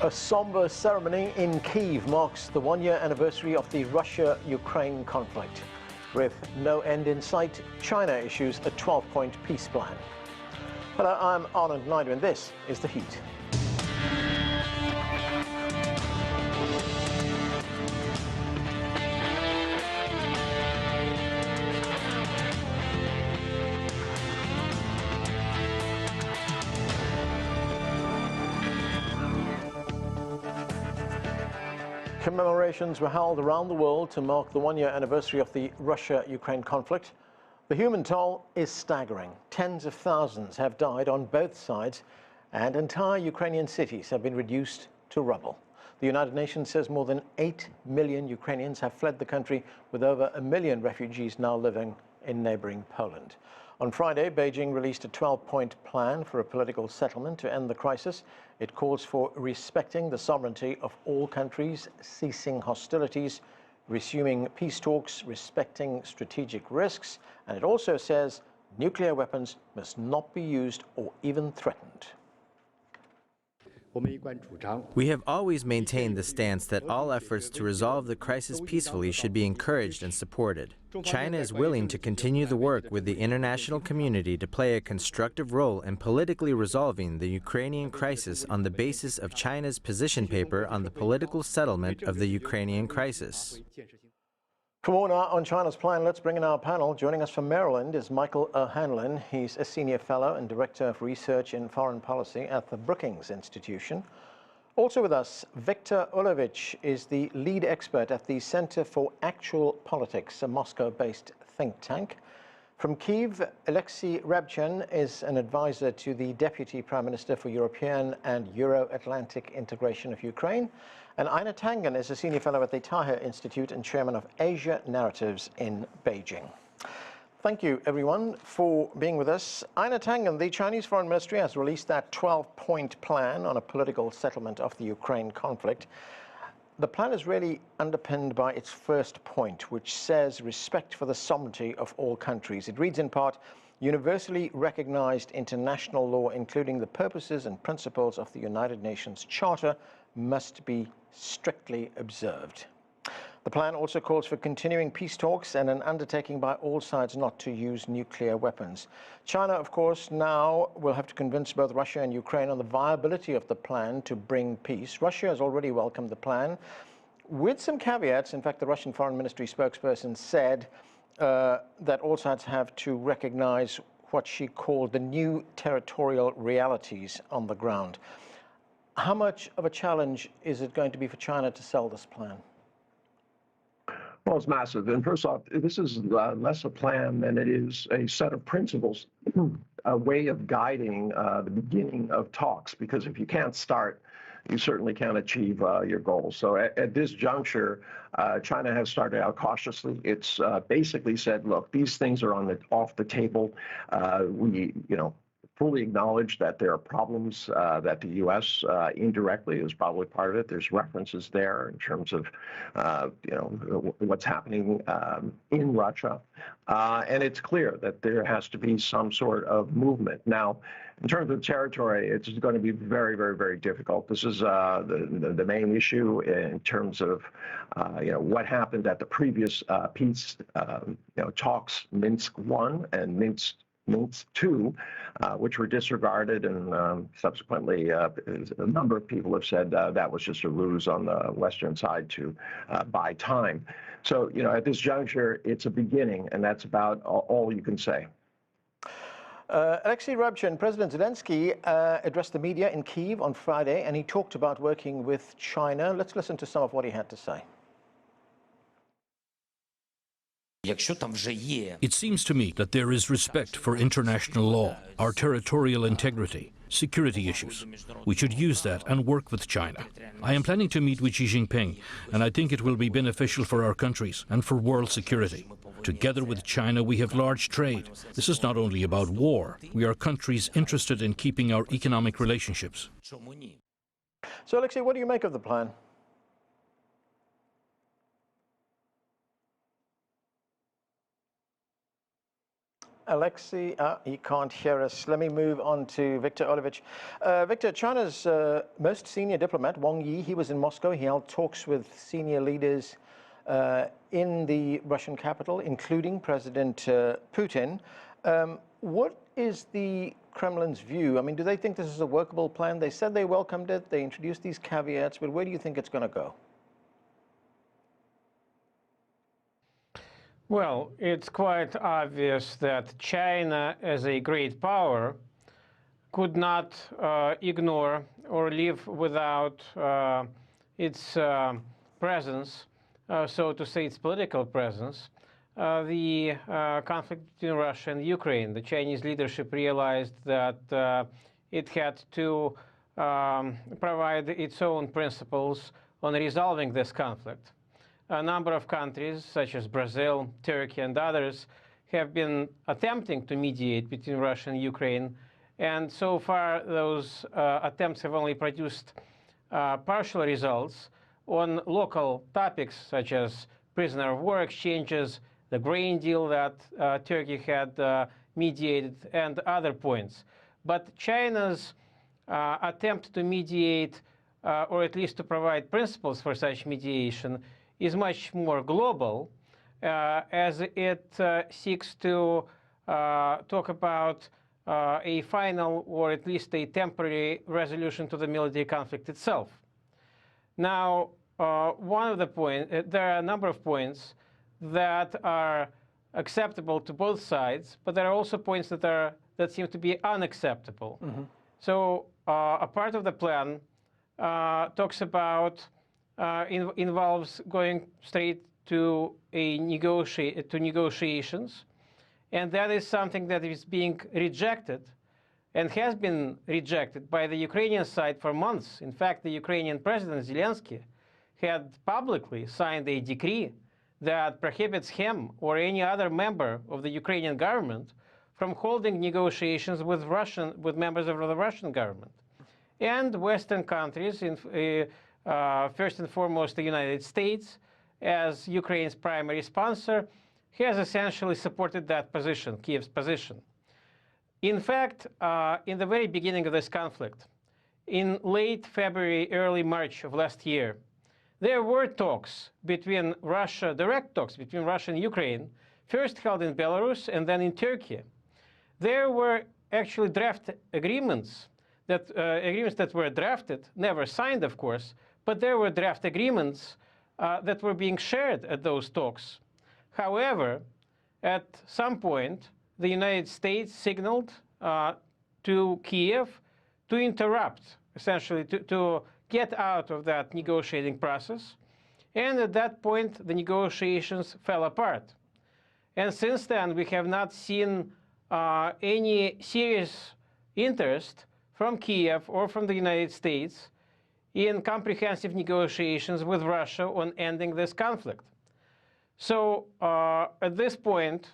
A somber ceremony in Kyiv marks the one-year anniversary of the Russia-Ukraine conflict. With no end in sight, China issues a 12-point peace plan. Hello, I'm Anand Naidu, and this is The Heat. Commemorations were held around the world to mark the one-year anniversary of the Russia-Ukraine conflict. The human toll is staggering. Tens of thousands have died on both sides, and entire Ukrainian cities have been reduced to rubble. The United Nations says more than 8 million Ukrainians have fled the country, with over 1 million refugees now living in neighboring Poland. On Friday, Beijing released a 12-point plan for a political settlement to end the crisis. It calls for respecting the sovereignty of all countries, ceasing hostilities, resuming peace talks, respecting strategic risks, and it also says nuclear weapons must not be used or even threatened. We have always maintained the stance that all efforts to resolve the crisis peacefully should be encouraged and supported. China is willing to continue the work with the international community to play a constructive role in politically resolving the Ukrainian crisis on the basis of China's position paper on the political settlement of the Ukrainian crisis. For more now on China's plan, let's bring in our panel. Joining us from Maryland is Michael O'Hanlon. He's a senior fellow and director of research in foreign policy at the Brookings Institution. Also with us, Viktor Ulovich is the lead expert at the Center for Actual Politics, a Moscow-based think tank. From Kyiv, Alexei Rabchin is an advisor to the Deputy Prime Minister for European and Euro-Atlantic Integration of Ukraine. And Ina Tangen is a senior fellow at the Tahir Institute and chairman of Asia Narratives in Beijing. Thank you, everyone, for being with us. Ina Tangen, the Chinese Foreign Ministry has released that 12-point plan on a political settlement of the Ukraine conflict. The plan is really underpinned by its first point, which says respect for the sovereignty of all countries. It reads in part, universally recognized international law, including the purposes and principles of the United Nations Charter, must be strictly observed. The plan also calls for continuing peace talks and an undertaking by all sides not to use nuclear weapons. China, of course, now will have to convince both Russia and Ukraine on the viability of the plan to bring peace. Russia has already welcomed the plan, with some caveats. In fact, the Russian Foreign Ministry spokesperson said that all sides have to recognize what she called the new territorial realities on the ground. How much of a challenge is it going to be for China to sell this plan? Well, it's massive. And first off, this is less a plan than it is a set of principles, a way of guiding the beginning of talks, because if you can't start, you certainly can't achieve your goals. So at this juncture, China has started out cautiously. It's basically said, look, these things are off the table. We fully acknowledge that there are problems, that the U.S. indirectly is probably part of it. There's references there in terms of, what's happening in Russia. And it's clear that there has to be some sort of movement. Now, in terms of territory, it's going to be very, very, very difficult. This is the main issue in terms of, what happened at the previous peace talks, Minsk I and Minsk II, which were disregarded, and subsequently a number of people have said that was just a ruse on the Western side to buy time. So, at this juncture, it's a beginning, and that's about all you can say. Alexei Rabchin, President Zelensky addressed the media in Kyiv on Friday, and he talked about working with China. Let's listen to some of what he had to say. It seems to me that there is respect for international law, our territorial integrity, security issues. We should use that and work with China. I am planning to meet with Xi Jinping, and I think it will be beneficial for our countries and for world security. Together with China, we have large trade. This is not only about war. We are countries interested in keeping our economic relationships. So, Alexei, what do you make of the plan? Alexei, he can't hear us. Let me move on to Viktor Olevich. Viktor, China's most senior diplomat, Wang Yi, he was in Moscow. He held talks with senior leaders in the Russian capital, including President Putin. What is the Kremlin's view? I mean, do they think this is a workable plan? They said they welcomed it. They introduced these caveats, but where do you think it's going to go? Well, it's quite obvious that China, as a great power, could not ignore or live without its presence, so to say, its political presence, the conflict between Russia and Ukraine. The Chinese leadership realized that it had to provide its own principles on resolving this conflict. A number of countries, such as Brazil, Turkey, and others, have been attempting to mediate between Russia and Ukraine. And so far, those attempts have only produced partial results on local topics, such as prisoner of war exchanges, the grain deal that Turkey had mediated, and other points. But China's attempt to mediate, or at least to provide principles for such mediation, is much more global, as it seeks to talk about a final or at least a temporary resolution to the military conflict itself. Now, one of the points, there are a number of points that are acceptable to both sides, but there are also points that seem to be unacceptable. Mm-hmm. So a part of the plan talks about involves going straight to negotiations, and that is something that is being rejected and has been rejected by the Ukrainian side for months. In fact, the Ukrainian President Zelensky had publicly signed a decree that prohibits him or any other member of the Ukrainian government from holding negotiations with members of the Russian government. And Western countries, first and foremost the United States, as Ukraine's primary sponsor, has essentially supported that position, Kyiv's position. In fact, in the very beginning of this conflict, in late February, early March of last year, there were talks between Russia, direct talks between Russia and Ukraine, first held in Belarus and then in Turkey. There were actually draft agreements that were drafted, never signed, of course, but there were draft agreements that were being shared at those talks. However, at some point, the United States signaled to Kyiv to interrupt, essentially to get out of that negotiating process. And at that point, the negotiations fell apart. And since then, we have not seen any serious interest from Kyiv or from the United States in comprehensive negotiations with Russia on ending this conflict. So at this point,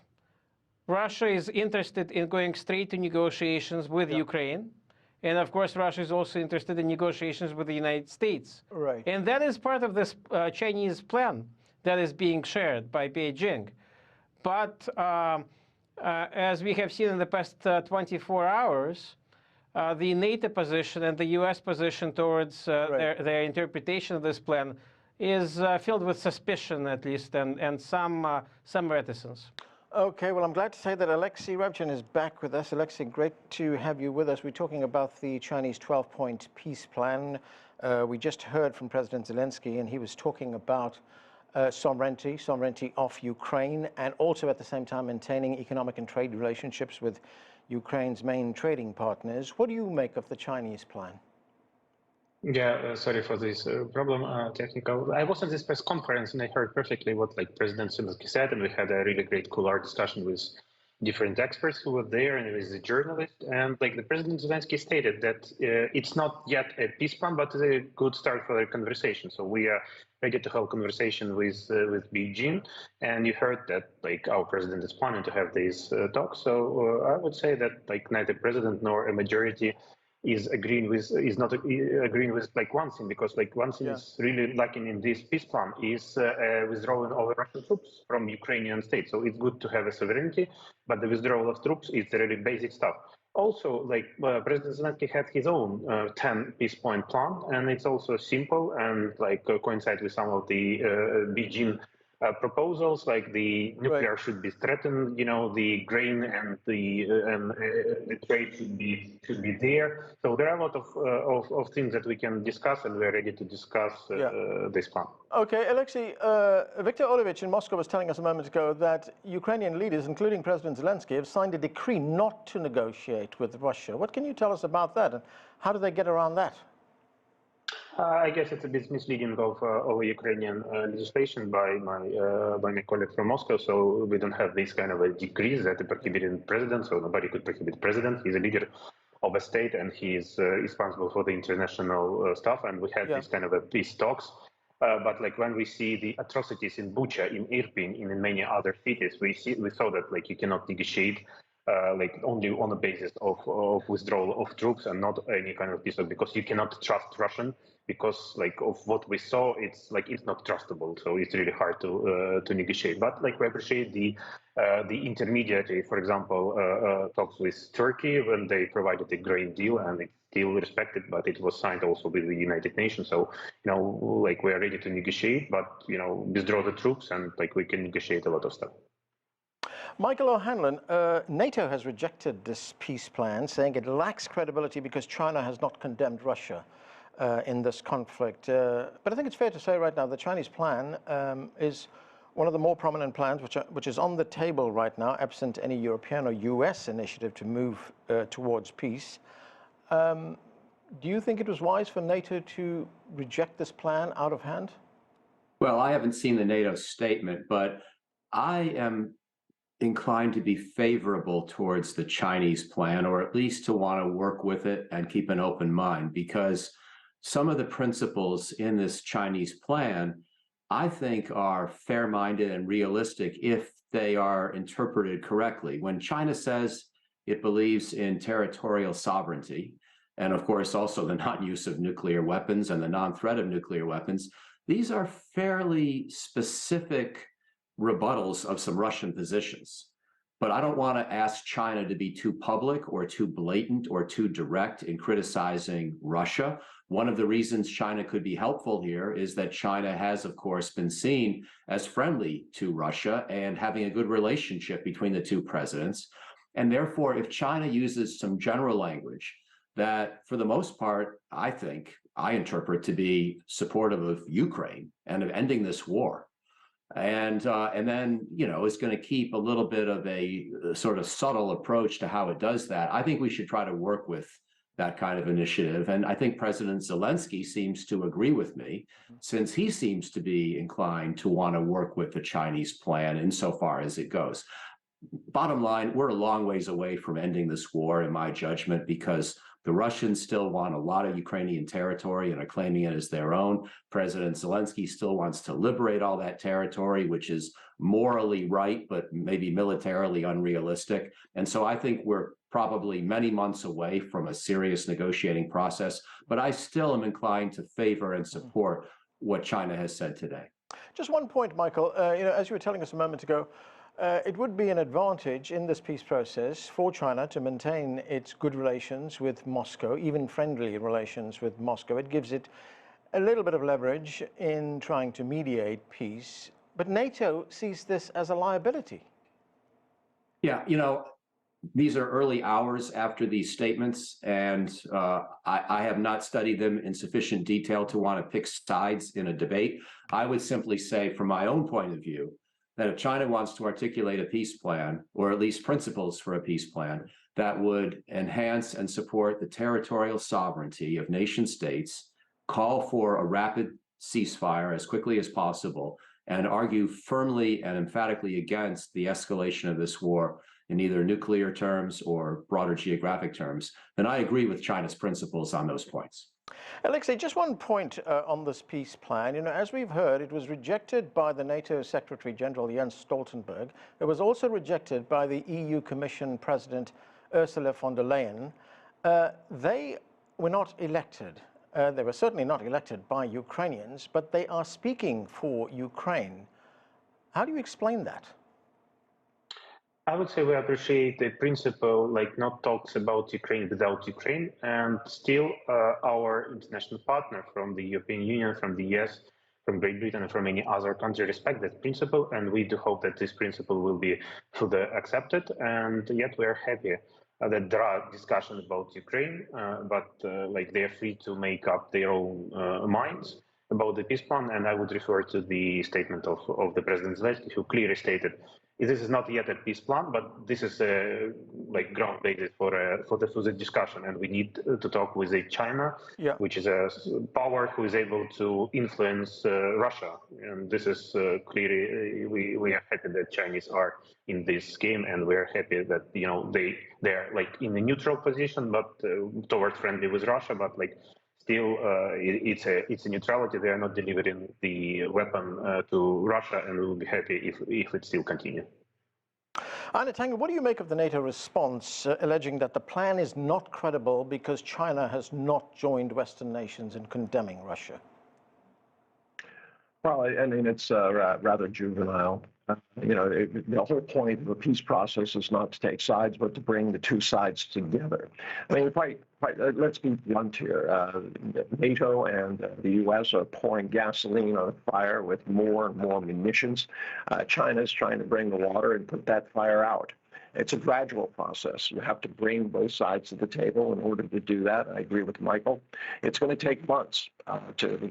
Russia is interested in going straight to negotiations with Ukraine. And of course, Russia is also interested in negotiations with the United States. Right. And that is part of this Chinese plan that is being shared by Beijing. But as we have seen in the past 24 hours, the NATO position and the U.S. position towards their interpretation of this plan is filled with suspicion, at least, and some reticence. Okay, well, I'm glad to say that Alexei Rebchin is back with us. Alexei, great to have you with us. We're talking about the Chinese 12-point peace plan. We just heard from President Zelensky, and he was talking about sovereignty of Ukraine, and also at the same time maintaining economic and trade relationships with Ukraine's main trading partners. What do you make of the Chinese plan? Yeah, sorry for this problem, technical. I was at this press conference and I heard perfectly what President Zelensky said, and we had a really great couloir discussion with different experts who were there and with the journalists. And the President Zelensky stated that it's not yet a peace plan, but a good start for the conversation. So we are ready to have a conversation with Beijing. And you heard that our president is planning to have these talks. So I would say that neither president nor a majority is not agreeing with like one thing, because like one thing is really lacking in this peace plan is withdrawing of Russian troops from Ukrainian state. So it's good to have a sovereignty, but the withdrawal of troops is really basic stuff. Also, like President Zelensky had his own 10 peace point plan, and it's also simple and like coincide with some of the Beijing proposals, like the nuclear should be threatened, you know, the grain and the trade should be there. So there are a lot of things that we can discuss, and we're ready to discuss this plan. Okay, Alexei, Viktor Olevich in Moscow was telling us a moment ago that Ukrainian leaders, including President Zelensky, have signed a decree not to negotiate with Russia. What can you tell us about that, and how do they get around that? I guess it's a bit misleading of Ukrainian legislation by my colleague from Moscow. So we don't have this kind of a decree that prohibiting president. So nobody could prohibit president. He's a leader of a state, and he is responsible for the international stuff. And we had this kind of a peace talks. But like when we see the atrocities in Bucha, in Irpin, in many other cities, we saw that like you cannot negotiate. Like only on the basis of withdrawal of troops and not any kind of peace, because you cannot trust Russian, because like of what we saw, it's not trustable. So it's really hard to negotiate. But like we appreciate the intermediary, for example, talks with Turkey when they provided a grain deal, and it's still respected, but it was signed also with the United Nations. So you know, like we are ready to negotiate, but you know, withdraw the troops, and like we can negotiate a lot of stuff. Michael O'Hanlon, NATO has rejected this peace plan, saying it lacks credibility because China has not condemned Russia in this conflict. But I think it's fair to say right now the Chinese plan is one of the more prominent plans which is on the table right now, absent any European or US initiative to move towards peace. Do you think it was wise for NATO to reject this plan out of hand? Well, I haven't seen the NATO statement, but I am inclined to be favorable towards the Chinese plan, or at least to want to work with it and keep an open mind, because some of the principles in this Chinese plan, I think, are fair-minded and realistic if they are interpreted correctly. When China says it believes in territorial sovereignty, and of course also the non-use of nuclear weapons and the non-threat of nuclear weapons, these are fairly specific rebuttals of some Russian positions. But I don't want to ask China to be too public or too blatant or too direct in criticizing Russia. One of the reasons China could be helpful here is that China has, of course, been seen as friendly to Russia and having a good relationship between the two presidents. And therefore, if China uses some general language that, for the most part, I interpret to be supportive of Ukraine and of ending this war, and then, you know, is going to keep a little bit of a sort of subtle approach to how it does that, I think we should try to work with that kind of initiative. And I think President Zelensky seems to agree with me, since he seems to be inclined to want to work with the Chinese plan insofar as it goes. Bottom line, we're a long ways away from ending this war, in my judgment, because the Russians still want a lot of Ukrainian territory and are claiming it as their own. President Zelensky still wants to liberate all that territory, which is morally right, but maybe militarily unrealistic. And so I think we're probably many months away from a serious negotiating process, but I still am inclined to favor and support what China has said today. Just one point, Michael. You know, as you were telling us a moment ago, it would be an advantage in this peace process for China to maintain its good relations with Moscow, even friendly relations with Moscow. It gives it a little bit of leverage in trying to mediate peace. But NATO sees this as a liability. Yeah, you know, these are early hours after these statements, and I have not studied them in sufficient detail to want to pick sides in a debate. I would simply say, from my own point of view, that if China wants to articulate a peace plan, or at least principles for a peace plan, that would enhance and support the territorial sovereignty of nation states, call for a rapid ceasefire as quickly as possible, and argue firmly and emphatically against the escalation of this war in either nuclear terms or broader geographic terms, then I agree with China's principles on those points. Alexei, just one point on this peace plan. You know, as we've heard, it was rejected by the NATO Secretary General Jens Stoltenberg. It was also rejected by the EU Commission President Ursula von der Leyen. They were not elected. They were certainly not elected by Ukrainians, but they are speaking for Ukraine. How do you explain that? I would say we appreciate the principle, like not talks about Ukraine without Ukraine, and still our international partner from the European Union, from the US, from Great Britain, and from any other country respect that principle, and we do hope that this principle will be fully accepted. And yet we are happy that there are discussions about Ukraine, but like they are free to make up their own minds about the peace plan. And I would refer to the statement of the President Zelensky, who clearly stated this is not yet a peace plan, but this is like ground basis for the discussion, and we need to talk with China, which is a power who is able to influence Russia, and this is clearly we are happy that Chinese are in this game, and we are happy that they are like in a neutral position, but toward friendly with Russia, but like. Still, it's a neutrality. They are not delivering the weapon to Russia, and we will be happy if it still continues. Anna Tanger, what do you make of the NATO response alleging that the plan is not credible because China has not joined Western nations in condemning Russia? Well, I mean, it's rather juvenile. The whole point of a peace process is not to take sides, but to bring the two sides together. I mean, let's be blunt here. NATO and the U.S. are pouring gasoline on a fire with more and more munitions. China is trying to bring the water and put that fire out. It's a gradual process. You have to bring both sides to the table in order to do that. I agree with Michael. It's going to take months to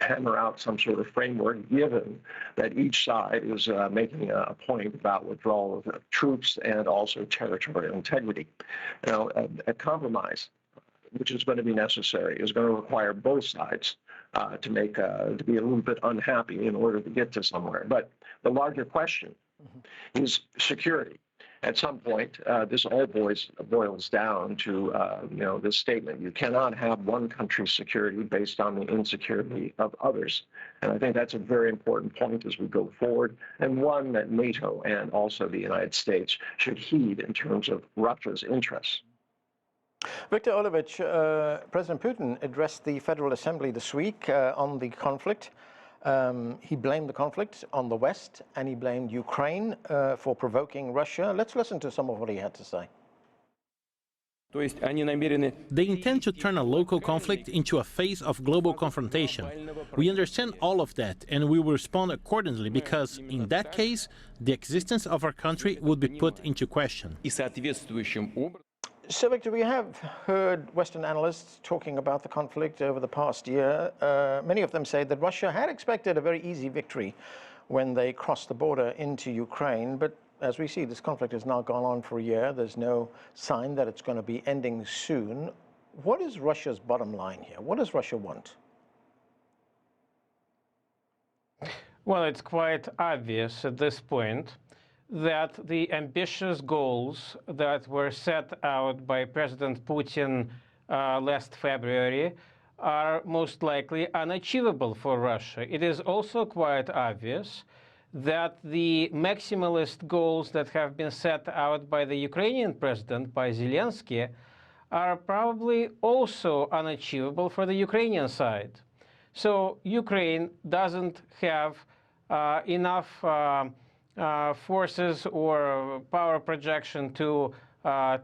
hammer out some sort of framework, given that each side is making a point about withdrawal of troops and also territorial integrity. A compromise, which is going to be necessary, is going to require both sides to be a little bit unhappy in order to get to somewhere. But the larger question is security. At some point, this all boils down to this statement: you cannot have one country's security based on the insecurity of others. And I think that's a very important point as we go forward, and one that NATO and also the United States should heed in terms of Russia's interests. Viktor Olovich, President Putin addressed the Federal Assembly this week on the conflict. He blamed the conflict on the West, and he blamed Ukraine for provoking Russia. Let's listen to some of what he had to say. They intend to turn a local conflict into a phase of global confrontation. We understand all of that, and we will respond accordingly, because in that case, the existence of our country would be put into question. So, Victor, we have heard Western analysts talking about the conflict over the past year. Many of them say that Russia had expected a very easy victory when they crossed the border into Ukraine. But as we see, this conflict has now gone on for a year. There's no sign that it's going to be ending soon. What is Russia's bottom line here? What does Russia want? Well, it's quite obvious at this point that the ambitious goals that were set out by President Putin last February are most likely unachievable for Russia. It is also quite obvious that the maximalist goals that have been set out by the Ukrainian president, by Zelensky, are probably also unachievable for the Ukrainian side. So Ukraine doesn't have enough forces or power projection to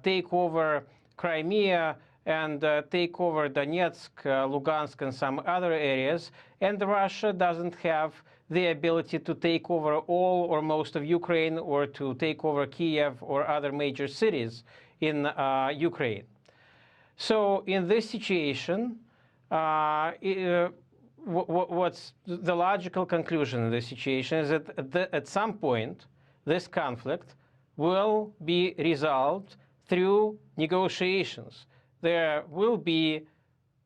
take over Crimea and take over Donetsk, Lugansk, and some other areas. And Russia doesn't have the ability to take over all or most of Ukraine, or to take over Kyiv or other major cities in Ukraine. So in this situation, what's the logical conclusion in this situation is that at some point, this conflict will be resolved through negotiations. There will be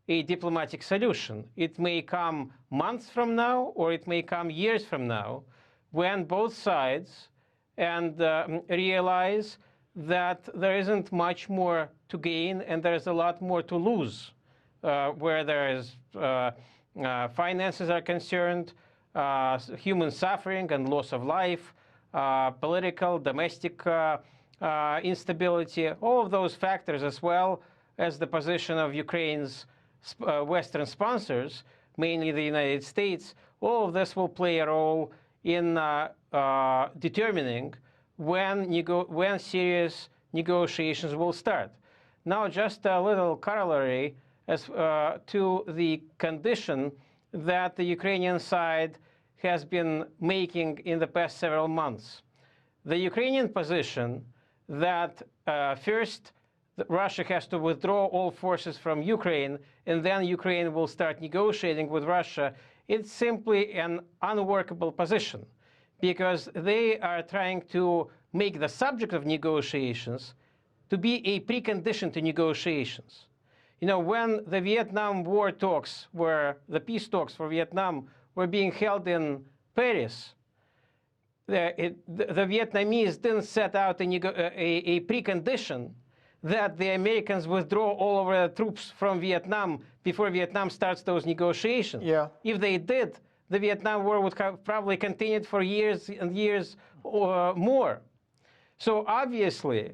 a diplomatic solution. It may come months from now, or it may come years from now, when both sides realize that there isn't much more to gain and there's a lot more to lose, where there is finances are concerned, human suffering and loss of life, political, domestic instability, all of those factors as well as the position of Ukraine's Western sponsors, mainly the United States, all of this will play a role in determining when serious negotiations will start. Now, just a little corollary as to the condition that the Ukrainian side has been making in the past several months. The Ukrainian position that first Russia has to withdraw all forces from Ukraine, and then Ukraine will start negotiating with Russia, it's simply an unworkable position, because they are trying to make the subject of negotiations to be a precondition to negotiations. You know, when the Vietnam War talks, the peace talks for Vietnam were being held in Paris, the Vietnamese didn't set out a precondition that the Americans withdraw all of their troops from Vietnam before Vietnam starts those negotiations. Yeah. If they did, the Vietnam War would have probably continued for years and years or more. So obviously,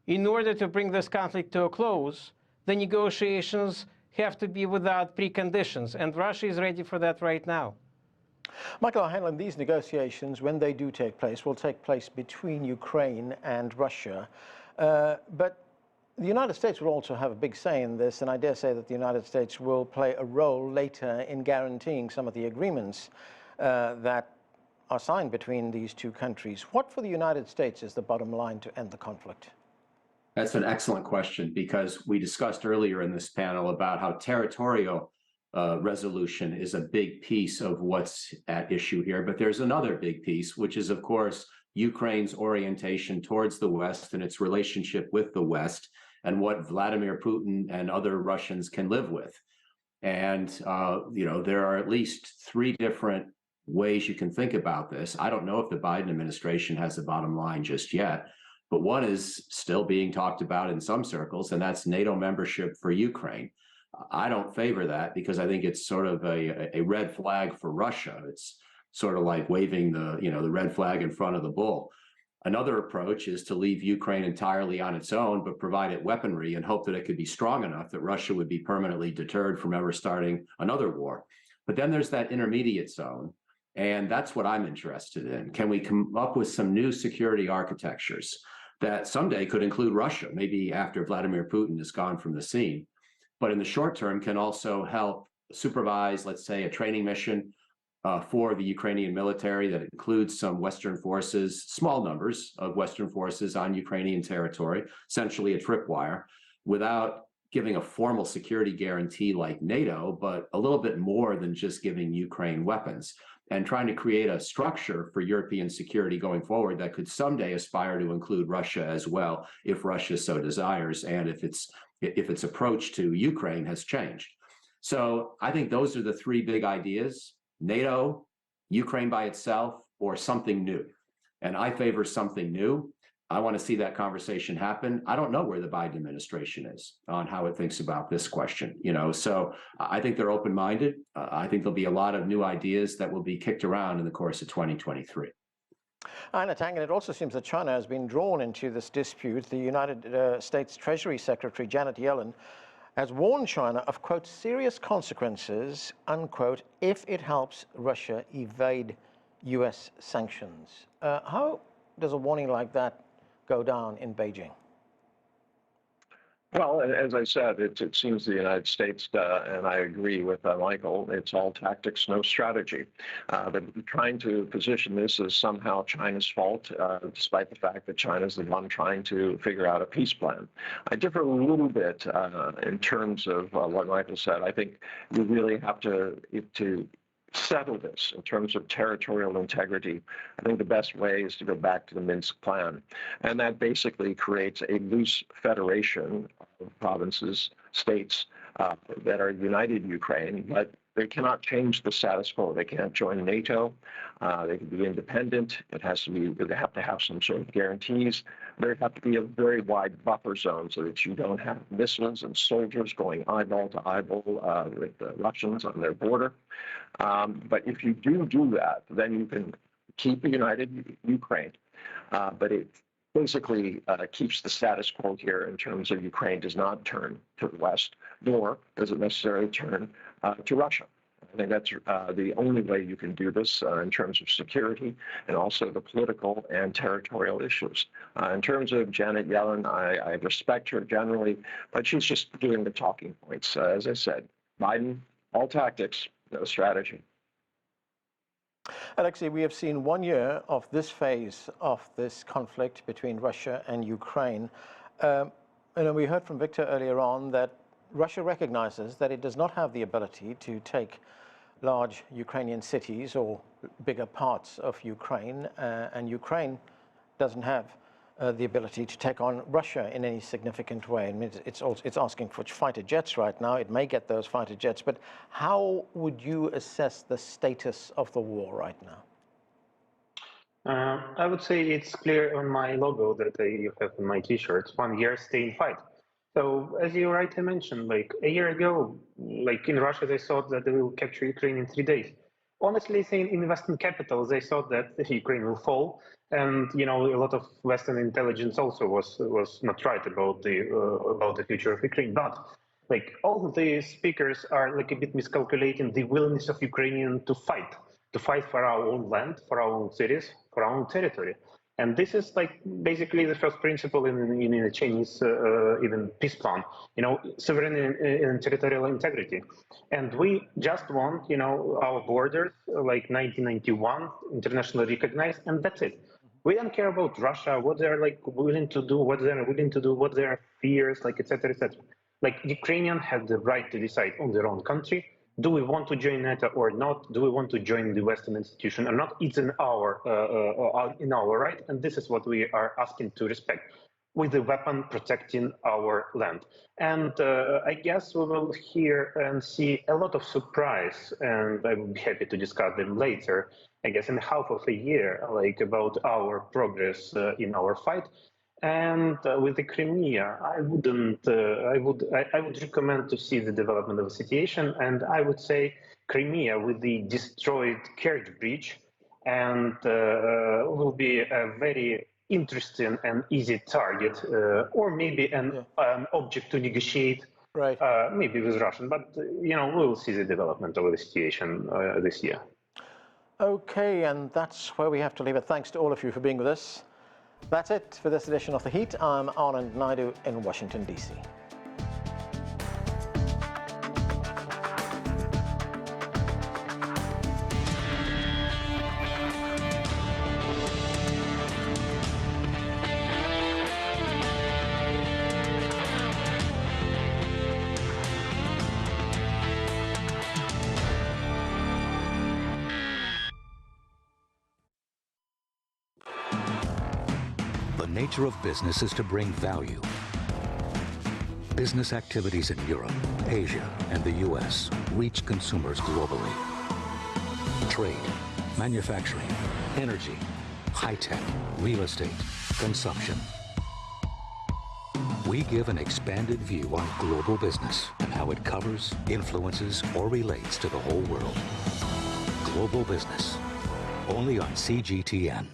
in order to bring this conflict to a close, the negotiations have to be without preconditions, and Russia is ready for that right now. Michael O'Hanlon, these negotiations, when they do take place, will take place between Ukraine and Russia. But the United States will also have a big say in this, and I dare say that the United States will play a role later in guaranteeing some of the agreements that are signed between these two countries. What for the United States is the bottom line to end the conflict? That's an excellent question, because we discussed earlier in this panel about how territorial resolution is a big piece of what's at issue here. But there's another big piece, which is, of course, Ukraine's orientation towards the West and its relationship with the West, and what Vladimir Putin and other Russians can live with. And, you know, there are at least three different ways you can think about this. I don't know if the Biden administration has a bottom line just yet, but one is still being talked about in some circles, and that's NATO membership for Ukraine. I don't favor that, because I think it's sort of a red flag for Russia. It's sort of like waving the red flag in front of the bull. Another approach is to leave Ukraine entirely on its own, but provide it weaponry and hope that it could be strong enough that Russia would be permanently deterred from ever starting another war. But then there's that intermediate zone, and that's what I'm interested in. Can we come up with some new security architectures that someday could include Russia, maybe after Vladimir Putin is gone from the scene, but in the short term can also help supervise, let's say, a training mission for the Ukrainian military that includes some Western forces, small numbers of Western forces on Ukrainian territory, essentially a tripwire, without giving a formal security guarantee like NATO, but a little bit more than just giving Ukraine weapons, and trying to create a structure for European security going forward that could someday aspire to include Russia as well, if Russia so desires, and if its approach to Ukraine has changed. So I think those are the three big ideas: NATO, Ukraine by itself, or something new. And I favor something new. I want to see that conversation happen. I don't know where the Biden administration is on how it thinks about this question, so I think they're open-minded. I think there'll be a lot of new ideas that will be kicked around in the course of 2023. Anna Tang, and it also seems that China has been drawn into this dispute. The United States Treasury Secretary Janet Yellen has warned China of, quote, serious consequences, unquote, if it helps Russia evade U.S. sanctions. How does a warning like that go down in Beijing? Well, as I said, it seems the United States, and I agree with Michael, it's all tactics, no strategy. But trying to position this as somehow China's fault, despite the fact that China's the one trying to figure out a peace plan. I differ a little bit in terms of what Michael said. I think we really have to settle this in terms of territorial integrity. I think the best way is to go back to the Minsk plan. And that basically creates a loose federation of provinces, states that are united Ukraine, but they cannot change the status quo. They can't join NATO. They can be independent. They have to have some sort of guarantees. There have to be a very wide buffer zone so that you don't have missiles and soldiers going eyeball to eyeball with the Russians on their border. But if you do that, then you can keep a united Ukraine. But basically keeps the status quo here in terms of Ukraine does not turn to the West, nor does it necessarily turn to Russia. I think that's the only way you can do this in terms of security and also the political and territorial issues. In terms of Janet Yellen, I respect her generally, but she's just doing the talking points. As I said, Biden, all tactics, no strategy. Alexei, we have seen 1 year of this phase of this conflict between Russia and Ukraine. We heard from Victor earlier on that Russia recognizes that it does not have the ability to take large Ukrainian cities or bigger parts of Ukraine, and Ukraine doesn't have the ability to take on Russia in any significant way. I mean, it's asking for fighter jets right now. It may get those fighter jets, but how would you assess the status of the war right now? I would say it's clear on my logo that you have on my T-shirts. 1 year, stay and fight. So as you rightly mentioned, like a year ago, like in Russia, they thought that they will capture Ukraine in 3 days. Honestly, saying in Western capitals, they thought that Ukraine will fall, and a lot of Western intelligence also was not right about the future of Ukraine. But like all of the speakers are like a bit miscalculating the willingness of Ukrainians to fight for our own land, for our own cities, for our own territory. And this is like basically the first principle in the Chinese even peace plan, sovereignty and territorial integrity. And we just want, our borders like 1991, internationally recognized, and that's it. We don't care about Russia, what they're like willing to do, what they're willing to do, what their fears, like, et cetera, et cetera. Like Ukrainians have the right to decide on their own country. Do we want to join NATO or not? Do we want to join the Western institution or not? It's in our right, and this is what we are asking to respect, with the weapon protecting our land. And I guess we will hear and see a lot of surprise, and I will be happy to discuss them later, I guess in half of a year, like about our progress in our fight. And with the Crimea, I would recommend to see the development of the situation, and I would say Crimea with the destroyed Kerch bridge, and will be a very interesting and easy target, or maybe an object to negotiate, right? Maybe with Russian, but we will see the development of the situation this year. Okay, and that's where we have to leave it. Thanks to all of you for being with us. That's it for this edition of The Heat. I'm Anand Naidu in Washington, D.C. The nature of business is to bring value. Business activities in Europe, Asia, and the U.S. reach consumers globally. Trade, manufacturing, energy, high-tech, real estate, consumption. We give an expanded view on global business and how it covers, influences, or relates to the whole world. Global business, only on CGTN.